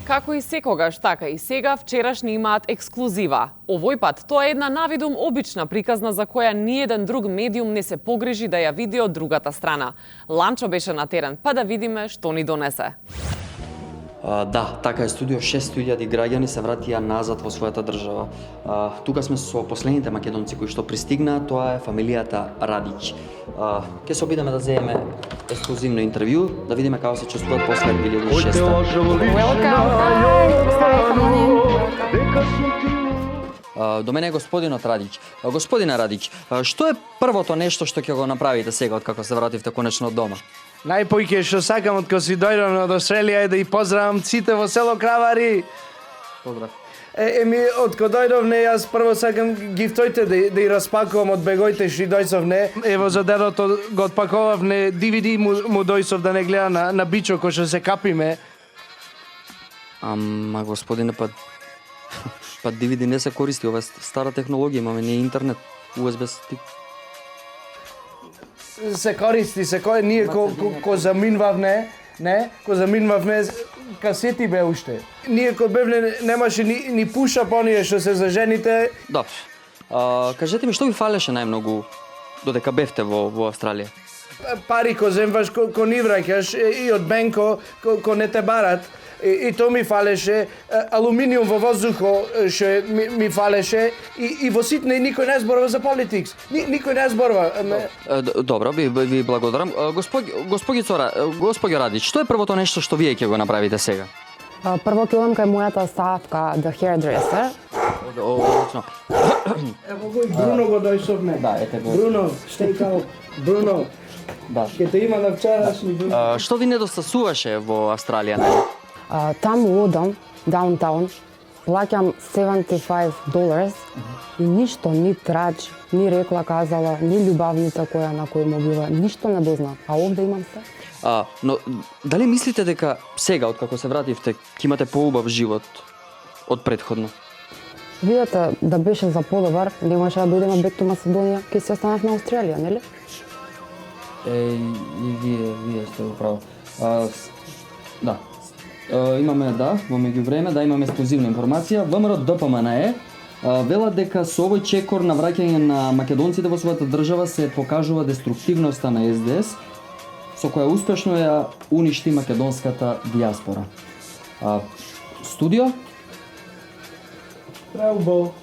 Како и секогаш, така и сега вчерашни имаат ексклузива. Овој пат тоа е една навидум обична приказна за која ниеден друг медиум не се погрижи да ја види од другата страна. Ланчо беше на терен, па да видиме што ни донесе. Да, така е, студио 600.000 граѓани се вратија назад во својата држава. Тука сме со последните македонци кои што пристигнаа, тоа е фамилијата Радич. Ке се обидеме да земеме ексклузивно интервју, да видиме како се чувствуваат после 2006. До мене е господинот Радич. Господине Радич, што е првото нешто што ќе го направите сега откако се вративте конечно дома? Најпојќе што сакам од кога си дојдов од Австралија е да ги поздравам сите во село Кравари. Поздрав. Од кога дојдов не, јас прво сакам гифтоите да ги распакувам од бегоите што дојсов не. Ево за дедото го отпакував не, DVD му дојсов да не гледа на бичо кој што се капиме. Ама господине, па DVD не се користи, ова е стара технологија, имаме ние интернет, USB стик. Се користи, ние ко заминвавме, ко заминвавме касети бе уште. Ние ко бевле немаше ни пуша поние што се за жените. Добро. Кажете ми што ви фалеше најмногу додека бевте во Австралија? Пари ко земваш ко ни враќаш и од бенко ко не те барат. И то ми фалеше, алуминиум во воздухо што ми фалеше и во ситне никој не зборува за политикс. Никој не зборува. Добро, ви благодарам. Господјо Радич, што е првото нешто што вие ќе го направите сега? Прво ќе одам кај мојата ставка, the hairdresser. Одлично. Ево го и Бруно го дојшовме. Да, ете го. Бруно, штекал, Бруно. Да. Ке те има на вчерашни. Што ви недостасуваше во Австралија, нели? Таму одам, даунтаун, плаќам $75 и ништо, ни трач, ни рекла казала, ни љубавница која на кој му била, ништо не дознав. А овде имам се. Но дали мислите дека сега, откако се вративте, ќе имате поубав живот од претходно? Видете, да беше за подобар, немаше да дојдеме бек to Македонија, ќе се останав на Австралија, нели? И вие сте управо. Да. Имаме, во меѓувреме, имаме ексклузивна информација. ВМРО ДПМНЕ вела дека со овој чекор на враќање на македонците во својата држава се покажува деструктивноста на СДС, со која успешно ја уништи македонската дијаспора. Студио? Браво.